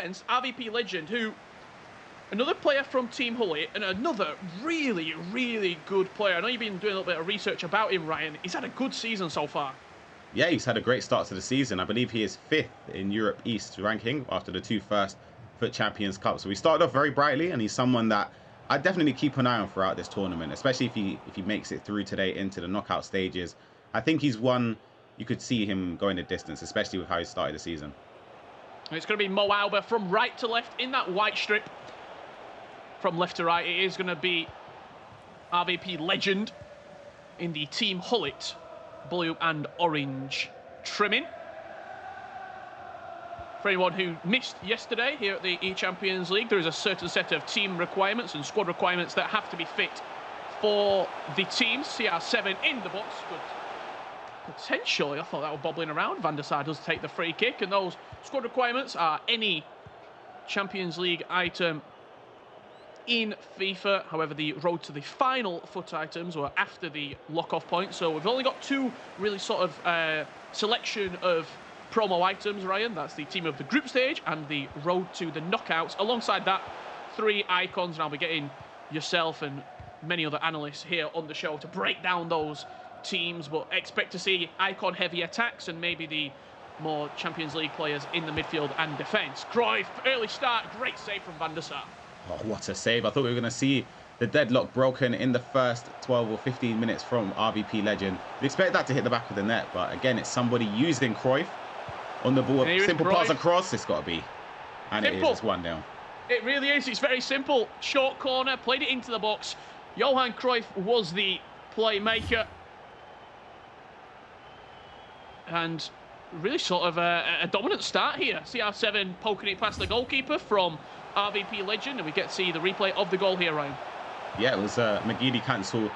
against RVP Legend, who, another player from Team Hullet, and another really, really good player. I know you've been doing a little bit of research about him, Ryan. He's had a good season so far. Yeah, he's had a great start to the season. I believe he is 5th in Europe East ranking after the 2 first FUT Champions Cup. So he started off very brightly, and he's someone that I definitely keep an eye on throughout this tournament, especially if he makes it through today into the knockout stages. I think he's one you could see him going the distance, especially with how he started the season. It's going to be Mo Auba from right to left in that white strip. From left to right, it is going to be RVP Legend in the Team Hullet blue and orange trimming. For anyone who missed yesterday here at the E-Champions League, there is a certain set of team requirements and squad requirements that have to be fit for the teams. CR7 in the box, but potentially, I thought that was bobbling around. Van der Sar does take the free kick, and those squad requirements are any Champions League item in FIFA. However, the road to the final FUT items were after the lock-off point, so we've only got 2 really sort of selection of promo items, Ryan. That's the team of the group stage and the road to the knockouts. Alongside that, 3 icons, and I'll be getting yourself and many other analysts here on the show to break down those teams, but expect to see icon-heavy attacks and maybe the more Champions League players in the midfield and defence. Cruyff, early start, great save from Van der Sar. Oh, what a save. I thought we were going to see the deadlock broken in the first 12 or 15 minutes from RVP Legend. You'd expect that to hit the back of the net, but again, it's somebody using Cruyff on the ball. Simple pass across, it's got to be. And simple. It is, it's 1-0. It really is, it's very simple. Short corner, played it into the box. Johan Cruyff was the playmaker. And really sort of a dominant start here. CR7 poking it past the goalkeeper from RVP Legend, and we get to see the replay of the goal here, Ryan. Yeah, it was McGeady cancel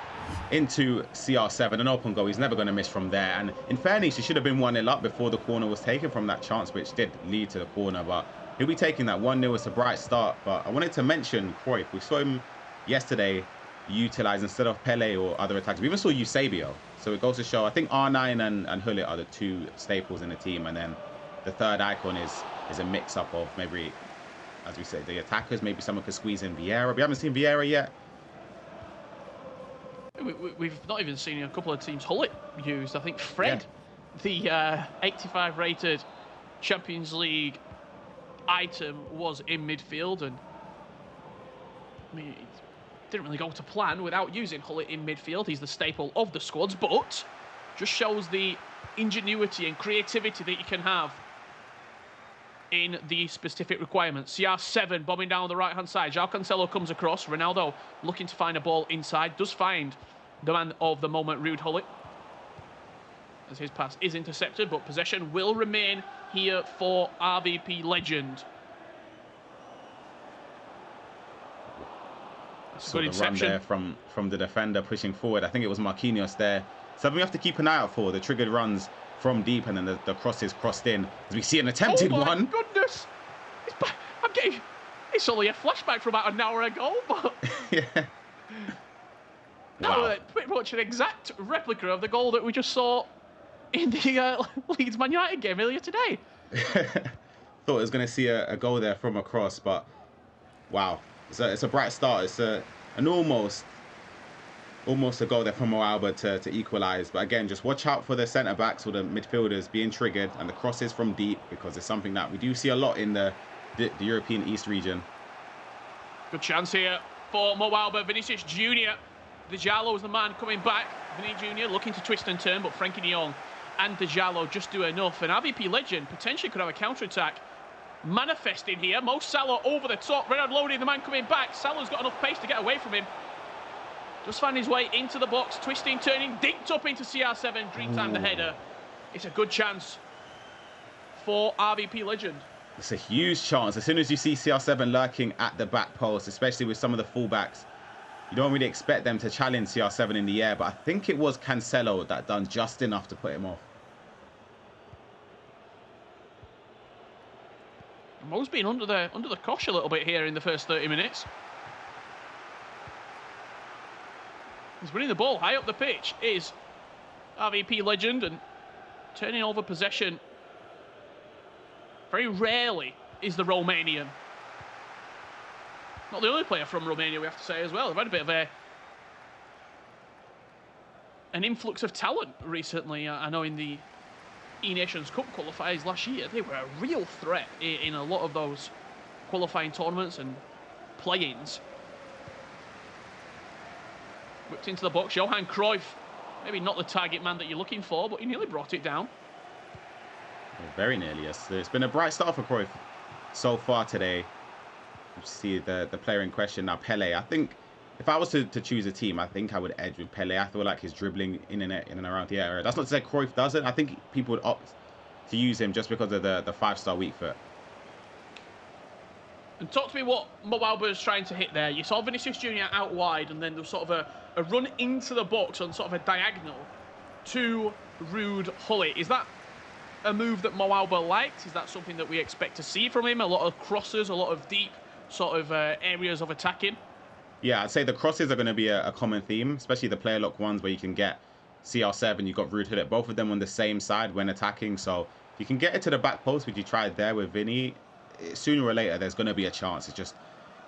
into CR7, an open goal. He's never going to miss from there. And in fairness, he should have been 1-0 up before the corner was taken from that chance, which did lead to the corner. But he'll be taking that 1-0. It's a bright start. But I wanted to mention Cruyff. We saw him yesterday utilize, instead of Pele or other attackers, we even saw Eusebio. So it goes to show, I think R9 and Hullet are the 2 staples in the team. And then the third icon is a mix-up of maybe, as we say, the attackers. Maybe someone could squeeze in Vieira. We haven't seen Vieira yet. We've not even seen a couple of teams Hullet used. I think Fred, the 85 rated Champions League item, was in midfield, and I mean, it didn't really go to plan without using Hullet in midfield. He's the staple of the squads, but just shows the ingenuity and creativity that you can have in the specific requirements. CR7 bombing down the right-hand side. João Cancelo comes across. Ronaldo looking to find a ball inside. Does find the man of the moment, Ruud Hullet, as his pass is intercepted, but possession will remain here for RVP Legend. That's a good interception there from the defender pushing forward. I think it was Marquinhos there. Something we have to keep an eye out for, the triggered runs from deep, and then the crosses crossed in. As we see an attempted one. Oh my goodness! It's only a flashback from about an hour ago, but yeah. Wow. No, pretty much an exact replica of the goal that we just saw in the Leeds Man United game earlier today. Thought it was going to see a goal there from a cross, but wow, it's a bright start. It's an almost a goal there from Mo Auba to equalise. But again, just watch out for the centre backs or the midfielders being triggered and the crosses from deep, because it's something that we do see a lot in the European East region. Good chance here for Mo Auba. Vinicius Junior. Diallo is the man coming back. Vinny Junior looking to twist and turn, but Frenkie de Jong and Diallo just do enough. And RVP Legend potentially could have a counter-attack manifesting here. Mo Salah over the top. Renard Lodi, the man coming back. Salah's got enough pace to get away from him. Just found his way into the box, twisting, turning, dinked up into CR7. Dreamtime the header. It's a good chance for RVP Legend. It's a huge chance. As soon as you see CR7 lurking at the back post, especially with some of the fullbacks, you don't really expect them to challenge CR7 in the air, but I think it was Cancelo that done just enough to put him off. Mo's been under the cosh a little bit here in the first 30 minutes. He's winning the ball high up the pitch. Is RVP Legend, and turning over possession very rarely is the Romanian. Not the only player from Romania, we have to say as well. They've had a bit of an influx of talent recently. I know in the E-Nations Cup qualifiers last year, they were a real threat in a lot of those qualifying tournaments and play-ins. Whipped into the box, Johan Cruyff. Maybe not the target man that you're looking for, but he nearly brought it down. Very nearly, yes. It's been a bright start for Cruyff so far today. You see the player in question now, Pele. I think if I was to choose a team, I think I would edge with Pele. I feel like he's dribbling in and around the area. That's not to say Cruyff doesn't. I think people would opt to use him just because of the 5-star weak foot. And talk to me what Mo Auba is trying to hit there. You saw Vinicius Junior out wide, and then there was sort of a run into the box on sort of a diagonal to Ruud Gullit. Is that a move that Mo Auba likes? Is that something that we expect to see from him? A lot of crosses, a lot of deep sort of areas of attacking? Yeah, I'd say the crosses are going to be a common theme, especially the player lock ones where you can get CR7, you've got Ruud Gullit, both of them on the same side when attacking. So if you can get it to the back post, which you tried there with Vinny, sooner or later there's going to be a chance. It's just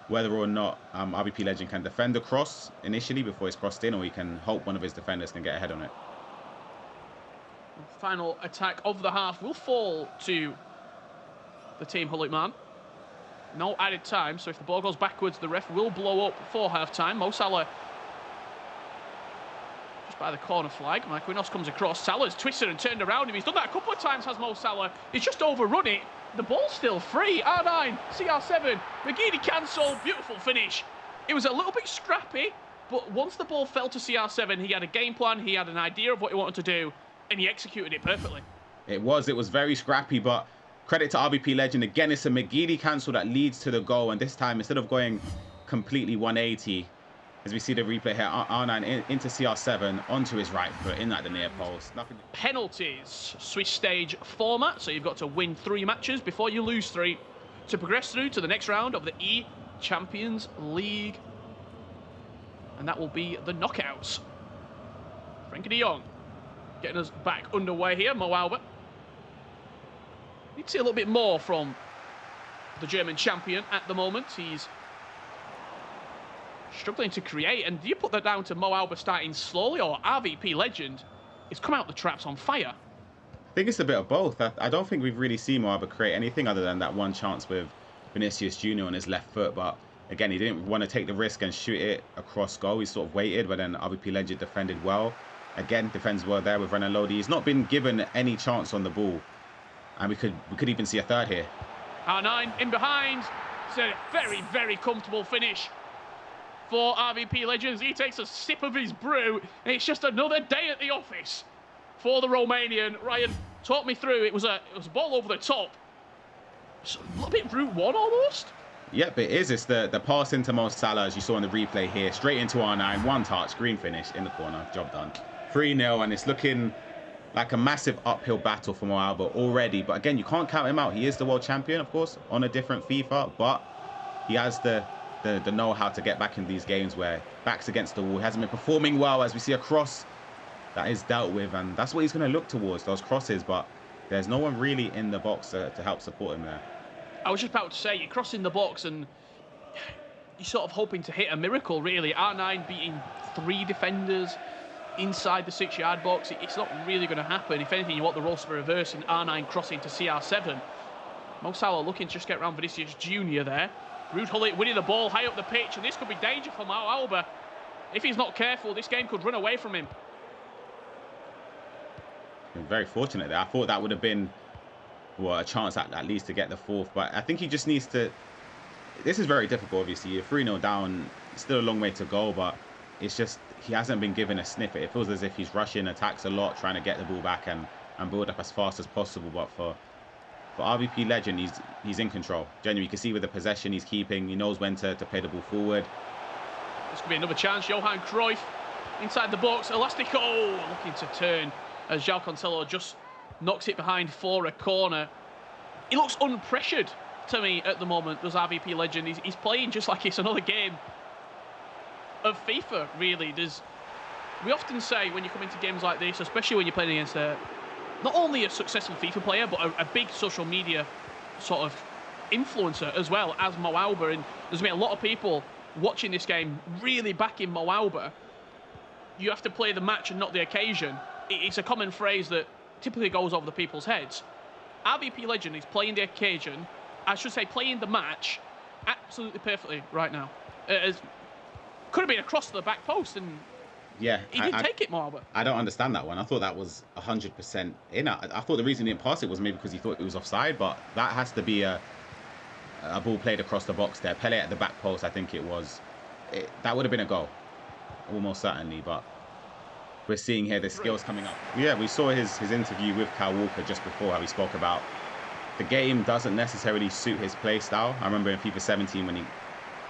whether or not RVP Legend can defend the cross initially before it's crossed in, or he can hope one of his defenders can get ahead on it. Final attack of the half will fall to the Team Gullit man. No added time, so if the ball goes backwards, the ref will blow up for half-time. Mo Salah just by the corner flag. Marquinhos comes across. Salah's twisted and turned around him. He's done that a couple of times, has Mo Salah. He's just overrun it. The ball's still free. R9, CR7, McGeady cancel. Beautiful finish. It was a little bit scrappy, but once the ball fell to CR7, he had a game plan, he had an idea of what he wanted to do, and he executed it perfectly. It was very scrappy, but credit to RVP Legend. Again, it's a McGeady cancel that leads to the goal, and this time, instead of going completely 180, as we see the replay here, R9 into CR7, onto his right foot, in at the near post. Nothing. Penalties, Swiss stage format, so you've got to win 3 matches before you lose 3 to progress through to the next round of the E-Champions League. And that will be the knockouts. Frenkie de Jong getting us back underway here. Mo Auba. Need to see a little bit more from the German champion at the moment. He's struggling to create. And do you put that down to Mo Auba starting slowly, or RVP Legend is come out the traps on fire? I think it's a bit of both. I don't think we've really seen Mo Auba create anything other than that one chance with Vinicius Junior on his left foot. But again, he didn't want to take the risk and shoot it across goal. He sort of waited, but then RVP Legend defended well. Again, defends well there with Renan Lodi. He's not been given any chance on the ball. And we could even see a third here. R9 in behind. It's a very, very comfortable finish for RVP Legends. He takes a sip of his brew. And it's just another day at the office for the Romanian. Ryan, talk me through. It was a ball over the top. It's a little bit Route 1 almost. Yep, it is. It's the pass into Mo Salah, as you saw in the replay here. Straight into R9. One touch, green finish in the corner. Job done. 3-0, and it's looking like a massive uphill battle for Mo Auba already. But again, you can't count him out. He is the world champion, of course, on a different FIFA, but he has the know-how to get back in these games where back's against the wall. He hasn't been performing well, as we see a cross that is dealt with, and that's what he's going to look towards, those crosses, but there's no one really in the box to help support him there. I was just about to say, you're crossing the box and you're sort of hoping to hit a miracle, really. R9 beating 3 defenders inside the 6-yard box. It's not really going to happen. If anything, you want the roles for reverse and R9 crossing to CR7. Mo Salah looking to just get around Vinicius Junior there. Ruud Gullit winning the ball high up the pitch, and this could be danger for Mo Auba. If he's not careful, this game could run away from him. Been very fortunate there. I thought that would have been, well, a chance at least to get the 4th, but I think he just needs to. This is very difficult, obviously. You're 3-0 down, still a long way to go, but it's just he hasn't been given a sniff. It feels as if he's rushing attacks a lot, trying to get the ball back and build up as fast as possible. But for RVP Legend, he's in control. Genuinely, you can see with the possession he's keeping. He knows when to play the ball forward. This could be another chance. Johan Cruyff inside the box. Elastico looking to turn as João Cancelo just knocks it behind for a corner. He looks unpressured to me at the moment, does RVP Legend. He's playing just like it's another game of FIFA, really. We often say when you come into games like this, especially when you're playing against not only a successful FIFA player, but a big social media sort of influencer as well as Mo Auba, and there's been a lot of people watching this game really backing Mo Auba. You have to play the match and not the occasion. It's a common phrase that typically goes over the people's heads. RVP Legend is playing the occasion, I should say playing the match, absolutely perfectly right now. Could have been across the back post, and yeah, he didn't take it, Mo Auba. I don't understand that one. I thought that was 100% in. I thought the reason he didn't pass it was maybe because he thought it was offside, but that has to be a ball played across the box there. Pele at the back post, I think it was. That would have been a goal, almost certainly, but we're seeing here the skills coming up. Yeah, we saw his interview with Kyle Walker just before, how he spoke about the game doesn't necessarily suit his play style. I remember in FIFA 17 when he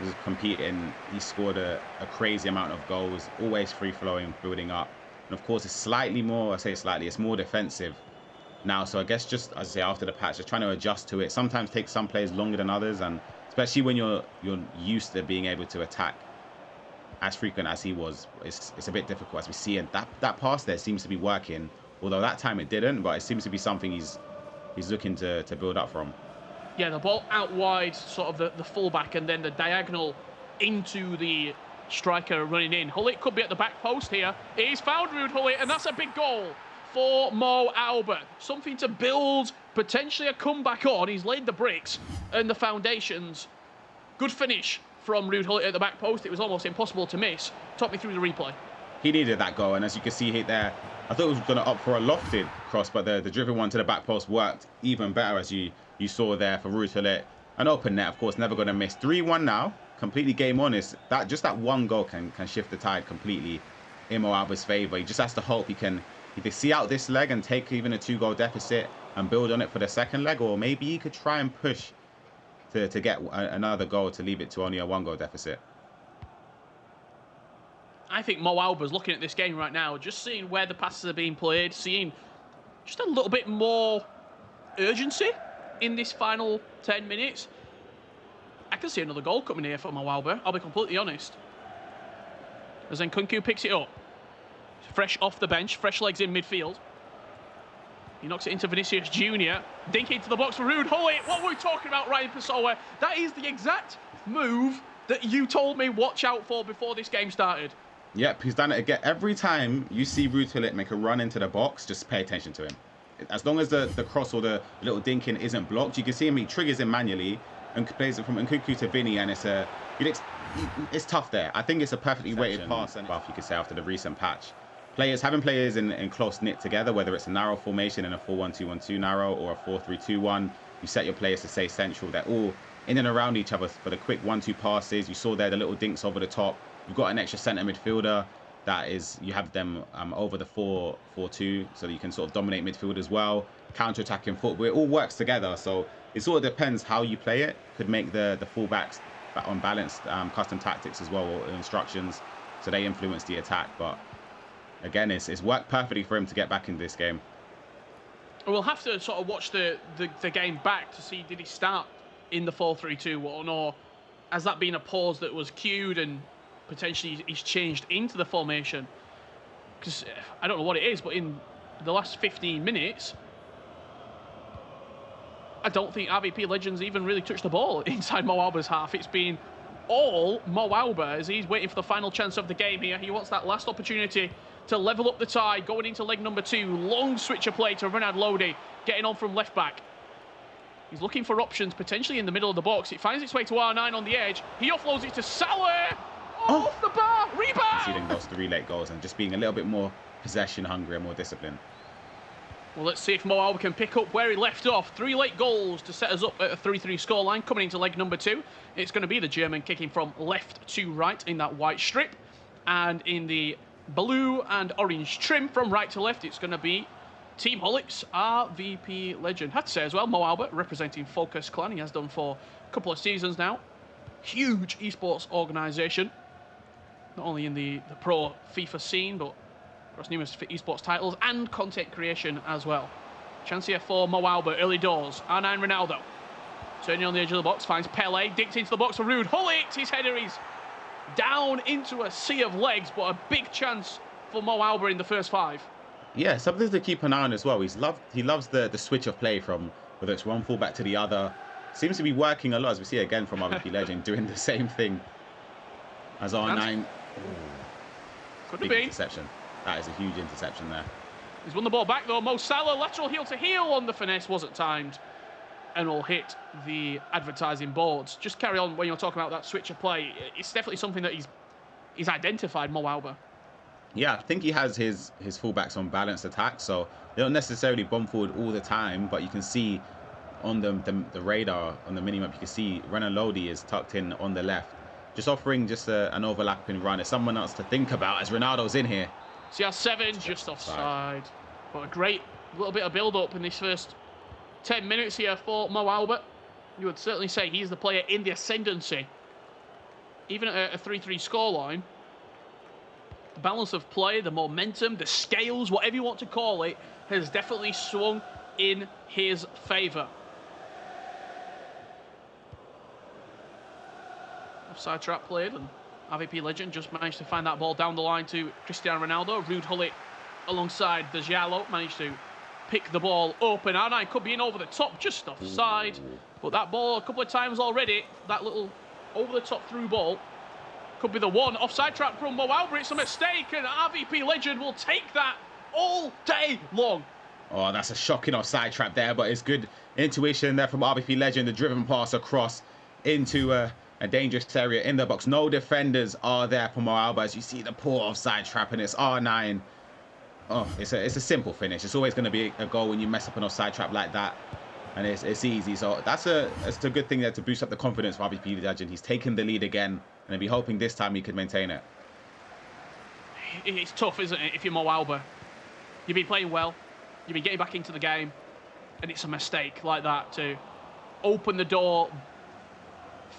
was competing, he scored a crazy amount of goals, always free-flowing, building up. And of course, it's slightly more, I say slightly, it's more defensive now. So I guess just, as I say, after the patch, just trying to adjust to it. Sometimes takes some players longer than others, and especially when you're used to being able to attack as frequent as he was, it's a bit difficult, as we see. And that pass there seems to be working, although that time it didn't, but it seems to be something he's looking to build up from. Yeah, the ball out wide, sort of the fullback, and then the diagonal into the striker running in. Gullit could be at the back post here. He's found Ruud Gullit, and that's a big goal for Mo Auba. Something to build, potentially a comeback on. He's laid the bricks and the foundations. Good finish from Ruud Gullit at the back post. It was almost impossible to miss. Talk me through the replay. He needed that goal, and as you can see there, I thought it was going to opt for a lofted cross, but the driven one to the back post worked even better, as you saw there for Ruud Gullit. An open net, of course, never going to miss. 3-1 now, completely game on. Just that one goal can shift the tide completely in Mo Auba's favour. He just has to hope he can either see out this leg and take even a 2-goal deficit and build on it for the second leg, or maybe he could try and push to get another goal to leave it to only a 1-goal deficit. I think Mo Auba's looking at this game right now, just seeing where the passes are being played, seeing just a little bit more urgency in this final 10 minutes. I can see another goal coming here for Mo Auba, I'll be completely honest. As Nkunku picks it up. Fresh off the bench, fresh legs in midfield. He knocks it into Vinicius Jr. Dink into the box for Ruud Gullit. What were we talking about, Ryan Pessoa? That is the exact move that you told me watch out for before this game started. Yep, he's done it again. Every time you see Ruud Gullit make a run into the box, just pay attention to him. As long as the cross or the little dinking isn't blocked, you can see him, he triggers him manually and plays it from Nkunku to Vinny, and it's tough there. I think it's a perfectly weighted pass, and buff, you could say, after the recent patch. Having players in close knit together, whether it's a narrow formation in a 4-1-2-1-2 narrow or a 4-3-2-1, you set your players to stay central. They're all in and around each other for the quick 1-2 passes. You saw there the little dinks over the top. You've got an extra centre midfielder you have them over the 4-4-2, so that you can sort of dominate midfield as well. Counter-attacking football, it all works together. So it sort of depends how you play it. Could make the fullbacks on balanced custom tactics as well, or instructions, so they influence the attack. But again, it's worked perfectly for him to get back into this game. We'll have to sort of watch the game back to see, did he start in the 4-3-2-1, or has that been a pause that was cued and potentially he's changed into the formation? Because I don't know what it is, but in the last 15 minutes, I don't think RVP Legends even really touched the ball inside Mo Auba's half. It's been all Mo Auba as he's waiting for the final chance of the game here. He wants that last opportunity to level up the tie going into leg number 2. Long switch of play to Renard Lodi, getting on from left back. He's looking for options potentially in the middle of the box. It finds its way to R9 on the edge. He offloads it to Salah. Off the bar, rebound! Conceding those 3 late goals and just being a little bit more possession hungry and more disciplined. Well, let's see if Mo Auba can pick up where he left off. 3 late goals to set us up at a 3-3 scoreline coming into leg number 2. It's going to be the German kicking from left to right in that white strip. And in the blue and orange trim from right to left, it's going to be Team Holic's RVP Legend. Had to say as well, Mo Auba representing Focus Clan. He has done for a couple of seasons now. Huge esports organisation. Not only in the pro FIFA scene, but across numerous esports titles and content creation as well. Chance here for Mo Auba, early doors. R9 Ronaldo. Turning on the edge of the box, finds Pele, dinked into the box for Ruud Gullit. His header is down into a sea of legs, but a big chance for Mo Auba in the first 5. Yeah, something to keep an eye on as well. He loves the switch of play from whether it's one fullback to the other. seems to be working a lot, as we see again from RVP Legend, doing the same thing as R9. Could have Big been. interception. That is a huge interception there. He's won the ball back though. Mo Salah, lateral heel to heel on the finesse, wasn't timed, and will hit the advertising boards. Just carry on when you're talking about that switch of play. It's definitely something that he's identified, Mo Auba. Yeah, I think he has his fullbacks on balanced attack, so they don't necessarily bomb forward all the time, but you can see on the radar, on the minimap, you can see Renan Lodi is tucked in on the left, just offering just an overlapping run. It's someone else to think about as Ronaldo's in here. CR7 just offside. But a great little bit of build-up in this first 10 minutes here for Mo Auba. You would certainly say he's the player in the ascendancy. Even at a 3-3 scoreline, the balance of play, the momentum, the scales, whatever you want to call it, has definitely swung in his favour. Offside trap played, and RVP Legend just managed to find that ball down the line to Cristiano Ronaldo. Ruud Gullit alongside Djalo managed to pick the ball open. R9 could be in over the top, just offside. But that ball a couple of times already, that little over-the-top through ball, could be the one. Offside trap from Mo Auba. It's a mistake, and RVP Legend will take that all day long. Oh, that's a shocking offside trap there, but it's good intuition there from RVP Legend. The driven pass across into a dangerous area in the box. No defenders are there for Mo Auba, as you see the poor offside trap, and it's R9. Oh, it's a simple finish. It's always going to be a goal when you mess up an offside trap like that, and it's easy. So it's a good thing there to boost up the confidence for RVP Legend. He's taken the lead again, and I'd be hoping this time he could maintain it. It's tough, isn't it, if you're Mo Auba? You've been playing well, you've been getting back into the game, and it's a mistake like that to open the door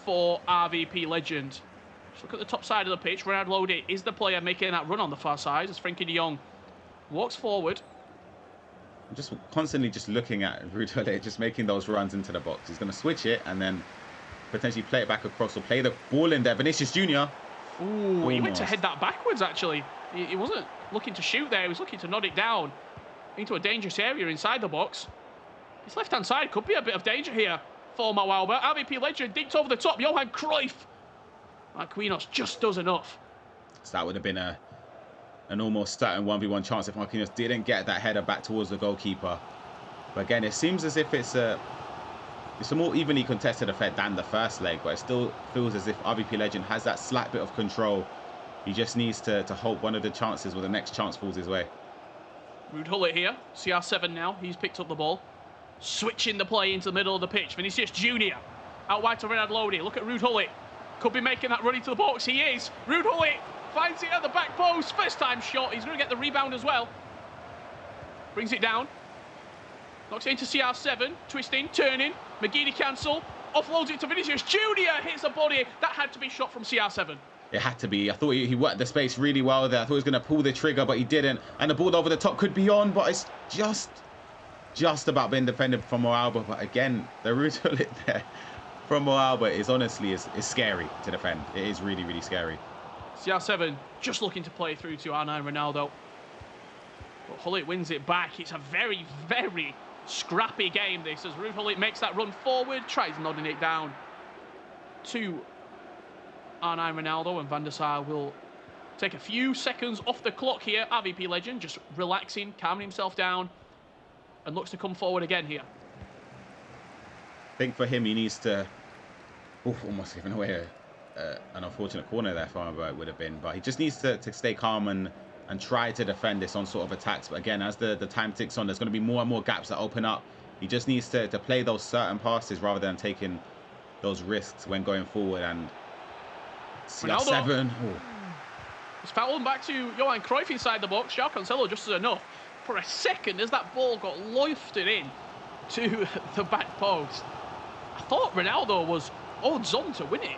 for RVP Legend. Just look at the top side of the pitch. Renan Lodi is the player making that run on the far side as Frenkie de Jong walks forward. I'm just constantly just looking at Ruud Gullit, just making those runs into the box. He's going to switch it and then potentially play it back across or play the ball in there. Vinicius Junior. Ooh, he went to head that backwards, actually. He wasn't looking to shoot there. He was looking to nod it down into a dangerous area inside the box. His left-hand side could be a bit of danger here for Mo Auba. RVP Legend dinked over the top. Johan Cruyff. Marquinhos just does enough. So that would have been an almost certain 1v1 chance if Marquinhos didn't get that header back towards the goalkeeper. But again, it seems as if it's a more evenly contested affair than the first leg, but it still feels as if RVP Legend has that slight bit of control. He just needs to hope one of the chances or the next chance falls his way. Ruud Gullit here. CR7 now. He's picked up the ball. Switching the play into the middle of the pitch. Vinicius Junior out wide to Renan Lodi. Look at Ruud Gullit. Could be making that run into the box. He is. Ruud Gullit finds it at the back post. First time shot. He's going to get the rebound as well. Brings it down. Knocks it into CR7. Twisting, turning. McGeady cancel. Offloads it to Vinicius Junior. Hits the body. That had to be shot from CR7. It had to be. I thought he worked the space really well there. I thought he was going to pull the trigger, but he didn't. And the ball over the top could be on, but it's just about being defended from Mo Auba. But again, the Ruud Gullit there from Mo Auba is honestly is scary to defend. It is really, really scary. CR7 just looking to play through to R9 Ronaldo. But Gullit wins it back. It's a very, very scrappy game, this, as Ruud Gullit makes that run forward, tries nodding it down to R9 Ronaldo, and Van der Sar will take a few seconds off the clock here. RVP Legend just relaxing, calming himself down, and looks to come forward again here. I think for him, he needs to... almost giving away an unfortunate corner there for him, it would have been. But he just needs to stay calm and try to defend this on sort of attacks. But again, as the time ticks on, there's going to be more and more gaps that open up. He just needs to play those certain passes rather than taking those risks when going forward. And CR7. It's fouled back to Johan Cruyff inside the box. João Cancelo just as enough. For a second, as that ball got lofted in to the back post, I thought Ronaldo was odds on to win it.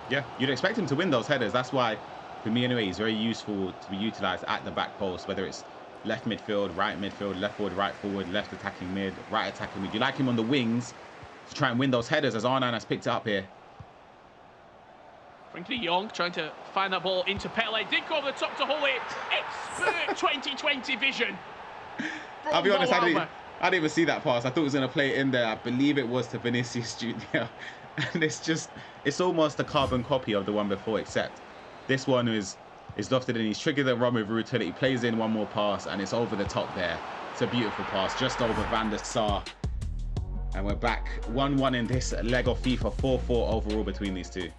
Yeah, you'd expect him to win those headers. That's why, for me anyway, he's very useful to be utilised at the back post, whether it's left midfield, right midfield, left forward, right forward, left attacking mid, right attacking mid. You like him on the wings to try and win those headers, as R9 has picked it up here. Frenkie de Jong trying to find that ball into Pele. Did go over the top to Gullit. Expert 2020 vision. I'll be honest, I didn't even see that pass. I thought he was going to play it in there. I believe it was to Vinicius Junior And it's almost a carbon copy of the one before, except this one is lofted in. He's triggered the run with utility. He plays in one more pass, and it's over the top there. It's a beautiful pass, just over Van der Sar. And we're back 1-1 in this leg of FIFA, 4-4 overall between these two.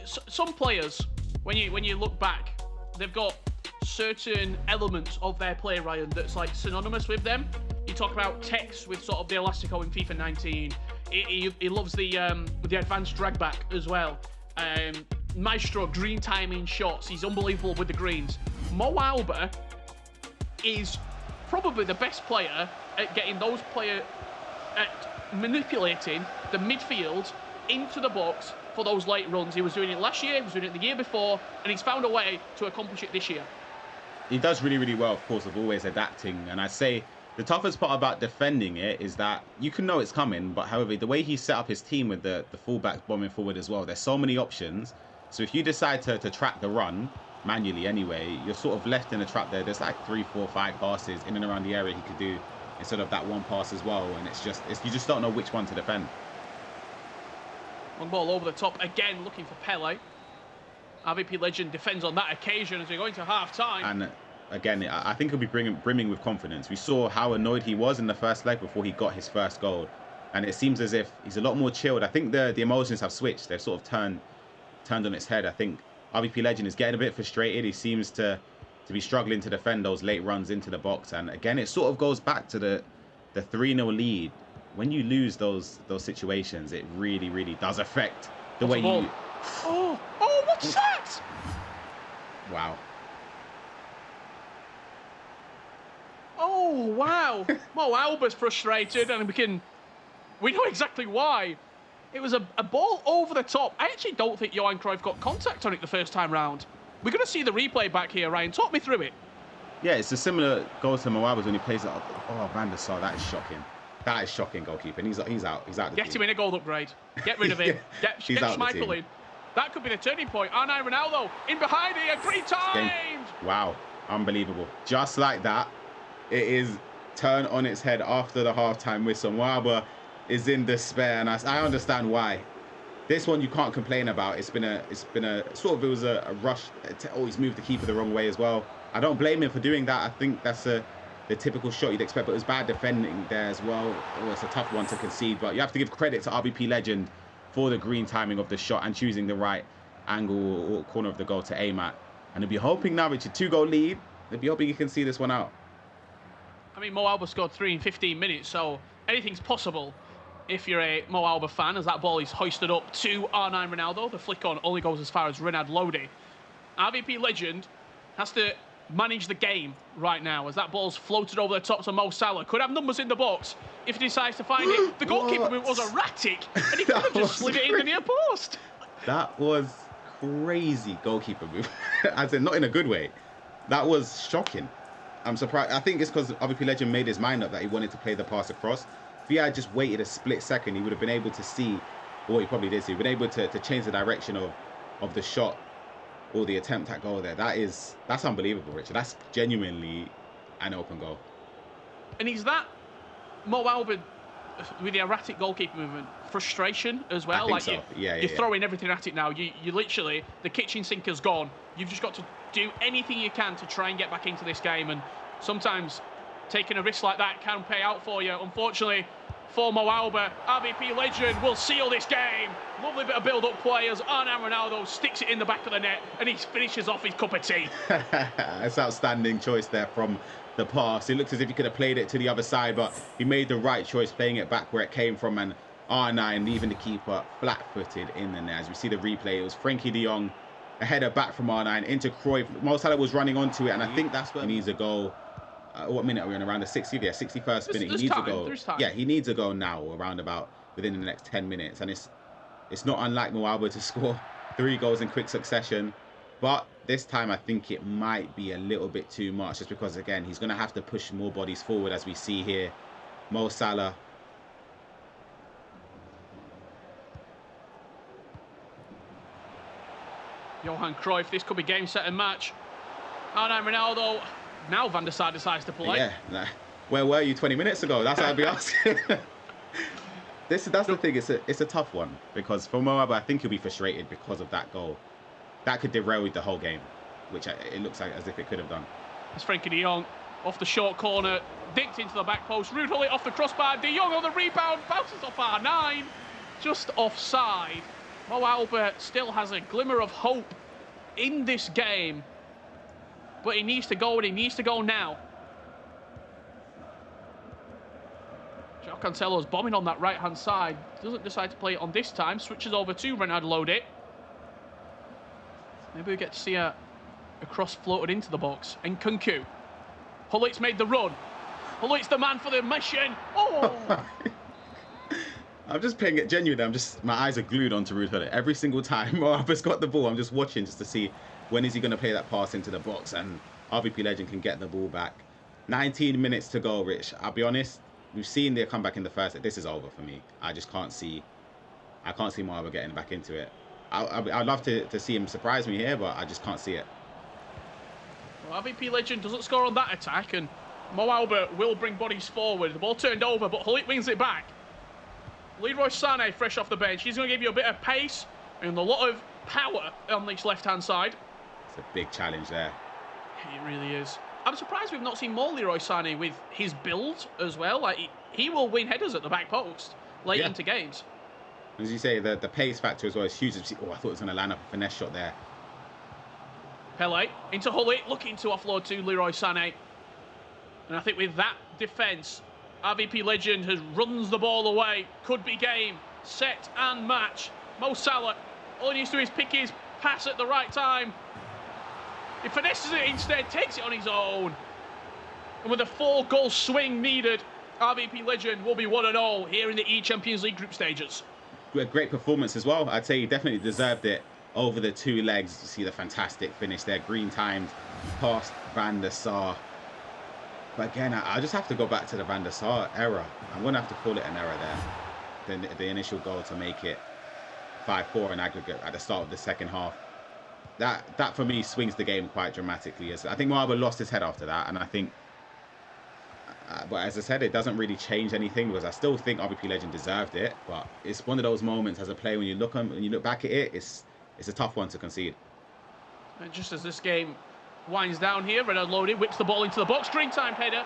Some players, when you look back, they've got certain elements of their play, Ryan, that's like synonymous with them. You talk about Tex with sort of the Elastico in FIFA 19. He loves the advanced drag back as well. Maestro, green timing shots. He's unbelievable with the greens. Mo Auba is probably the best player at getting those players at manipulating the midfield into the box for those late runs. He was doing it last year, he was doing it the year before, and he's found a way to accomplish it this year. He does really, really well, of course, of always adapting. And I'd say the toughest part about defending it is that you can know it's coming, but however, the way he set up his team with the fullbacks bombing forward as well, there's so many options. So if you decide to track the run, manually anyway, you're sort of left in a trap there. There's like 3, 4, 5 passes in and around the area he could do instead of that one pass as well. And you just don't know which one to defend. One ball over the top, again looking for Pele. RVP Legend defends on that occasion as we go into half-time. And again, I think he'll be brimming with confidence. We saw how annoyed he was in the first leg before he got his first goal. And it seems as if he's a lot more chilled. I think the emotions have switched. They've sort of turned on its head. I think RVP Legend is getting a bit frustrated. He seems to be struggling to defend those late runs into the box. And again, it sort of goes back to the 3-0 lead. When you lose those situations, it really, really does affect the way you... Oh, what's that? Wow. Oh, wow. Mo Auba's frustrated, and we know exactly why. It was a ball over the top. I actually don't think Johan Cruyff got contact on it the first time round. We're going to see the replay back here, Ryan. Talk me through it. Yeah, it's a similar goal to Mo Auba's when he plays it up. Oh, Van der Sar, that is shocking. That is shocking, goalkeeper. And he's out. He's out. Get him in a gold upgrade. Get rid of him. Get Schmeichel in. That could be the turning point. R9 Ronaldo in behind here. Great times. Wow. Unbelievable. Just like that, it is turned on its head after the halftime whistle. Mo Auba is in despair, and I understand why. This one you can't complain about. It's been a sort of, it was a rush. He's moved the keeper the wrong way as well. I don't blame him for doing that. I think that's the typical shot you'd expect, but it was bad defending there as well. Oh, it's a tough one to concede, but you have to give credit to RVP Legend for the green timing of the shot and choosing the right angle or corner of the goal to aim at. And they'll be hoping now, Richard, 2-goal lead. They'll be hoping you can see this one out. I mean, Mo Auba scored 3 in 15 minutes, so anything's possible if you're a Mo Auba fan, as that ball is hoisted up to R9 Ronaldo. The flick on only goes as far as Renard Lodi. RVP Legend has to manage the game right now as that ball's floated over the top to Mo Salah. Could have numbers in the box if he decides to find it. The goalkeeper was erratic, and he could have just slid it in the near post. That was crazy goalkeeper move. As in, not in a good way. That was shocking. I'm surprised. I think it's because RVP Legend made his mind up that he wanted to play the pass across. If he had just waited a split second, he would have been able to see, or he probably did see, been able to change the direction of the shot or the attempt at goal there. That's unbelievable, Richard. That's genuinely an open goal. And is that Mo Auba with the erratic goalkeeper movement frustration as well? I think so. You're throwing everything at it now. You literally, the kitchen sinker's gone. You've just got to do anything you can to try and get back into this game, and sometimes taking a risk like that can pay out for you. Unfortunately for Mo Auba, RVP Legend will seal this game. Lovely bit of build-up play as R9 Ronaldo sticks it in the back of the net and he finishes off his cup of tea. That's outstanding choice there from the pass. It looks as if he could have played it to the other side, but he made the right choice playing it back where it came from, and R9 leaving the keeper flat-footed in the net. As we see the replay, it was Frankie de Jong, a header back from R9 into Cruyff. Mo Salah was running onto it, and I think that's where he needs a goal. What minute are we on? Around the 60th? Yeah, 61st minute. He needs a goal. Yeah, he needs a goal now, around about within the next 10 minutes. And it's not unlike Mo Auba to score 3 goals in quick succession. But this time, I think it might be a little bit too much, just because, again, he's going to have to push more bodies forward, as we see here. Mo Salah. Johan Cruyff, this could be game, set and match. R9 Ronaldo now Van der Sar decides to play. Yeah, nah. Where were you 20 minutes ago? That's what I'd be asking. That's the thing. It's a tough one because for Mo Alba, I think he'll be frustrated because of that goal. That could derail the whole game, which it looks like as if it could have done. It's Frenkie de Jong off the short corner, dicked into the back post. Ruud Gullit off the crossbar. De Jong on the rebound, bounces off R9, just offside. Mo Alba still has a glimmer of hope in this game, but he needs to go, and he needs to go now. João Cancelo's bombing on that right-hand side. Doesn't decide to play it on this time. Switches over to Renaud Lodi. Maybe we get to see a cross floated into the box. And Nkunku. Gullit's made the run. Gullit's the man for the mission. Oh! I'm just playing it genuinely. My eyes are glued onto Ruud Gullit. Every single time Mo Alba's got the ball, I'm just watching just to see when is he going to play that pass into the box and RVP Legend can get the ball back. 19 minutes to go, Rich. I'll be honest. We've seen their comeback in the first. This is over for me. I just can't see. I can't see Mo Alba getting back into it. I'd love to see him surprise me here, but I just can't see it. Well, RVP Legend doesn't score on that attack, and Mo Alba will bring bodies forward. The ball turned over, but Gullit wins it back. Leroy Sané fresh off the bench. He's going to give you a bit of pace and a lot of power on this left-hand side. It's a big challenge there. It really is. I'm surprised we've not seen more Leroy Sané with his build as well. Like he will win headers at the back post late into games. As you say, the pace factor as well is huge. Oh, I thought it was going to land up a finesse shot there. Pele into Gullit, looking to offload to Leroy Sané. And I think with that defence, RVP Legend runs the ball away. Could be game, set and match. Mo Salah, all he needs to do is pick his pass at the right time. He finesses it instead, takes it on his own. And with a 4-goal swing needed, RVP Legend will be 1-0 here in the E-Champions League group stages. Great performance as well. I'd say he definitely deserved it over the 2 legs. You see the fantastic finish there. Green timed past Van der Sar. But again, I just have to go back to the Van der Sar error. I'm going to have to call it an error there. The initial goal to make it 5-4 in aggregate at the start of the second half. That for me swings the game quite dramatically. I think Mo Alba lost his head after that, and I think, but as I said, it doesn't really change anything because I still think RVP Legend deserved it. But it's one of those moments as a player when you look back at it, it's a tough one to concede. And just as this game winds down here, Renaud Lodi whips the ball into the box. Green time header,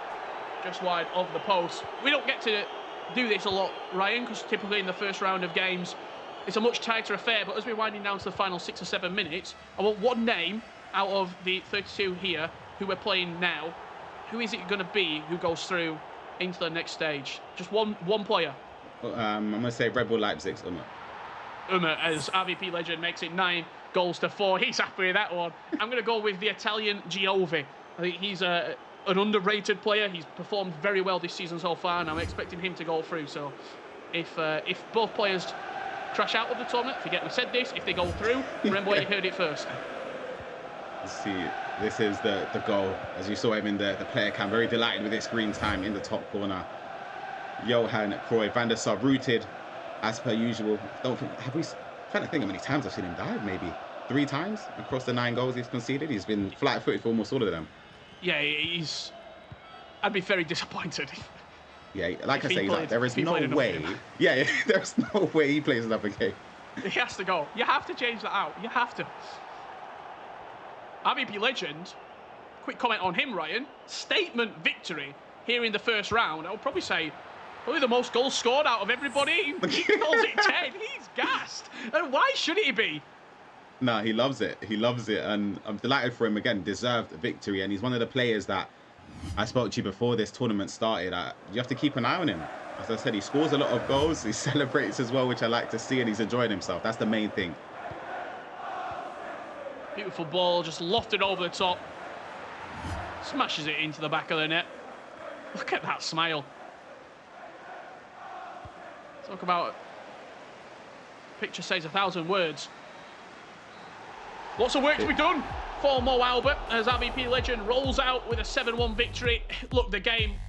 just wide of the post. We don't get to do this a lot, Ryan, because typically in the first round of games, it's a much tighter affair, but as we're winding down to the final 6 or 7 minutes, I want one name out of the 32 here who we're playing now. Who is it going to be who goes through into the next stage? Just one player. I'm going to say Red Bull Leipzig's Umar, as RVP Legend makes it 9-4. He's happy with that one. I'm going to go with the Italian Giovi. I think he's an underrated player. He's performed very well this season so far, and I'm expecting him to go through. So if both players crash out of the tournament, forget we said this, if they go through, remember where you heard it first. See, this is the goal. As you saw him in the player cam, very delighted with this green time in the top corner. Johan Cruyff, Van der Sar rooted as per usual. I'm trying to think how many times I've seen him dive, maybe 3 times across the 9 goals he's conceded. He's been flat-footed for almost all of them. Yeah, I'd be very disappointed. Yeah, like I say, there is no way. Yeah, there's no way he plays another game. He has to go. You have to change that out. You have to. RVP Legend, quick comment on him, Ryan. Statement victory here in the first round. I would probably say probably the most goals scored out of everybody. He calls it 10. He's gassed. And why should he be? No, he loves it. He loves it. And I'm delighted for him again. Deserved victory. And he's one of the players that I spoke to you before this tournament started. You have to keep an eye on him. As I said, he scores a lot of goals. He celebrates as well, which I like to see. And he's enjoying himself. That's the main thing. Beautiful ball, just lofted over the top. Smashes it into the back of the net. Look at that smile. Talk about picture says 1,000 words. Lots of work to be done for Mo Alba as RVP Legend rolls out with a 7-1 victory. Look, the game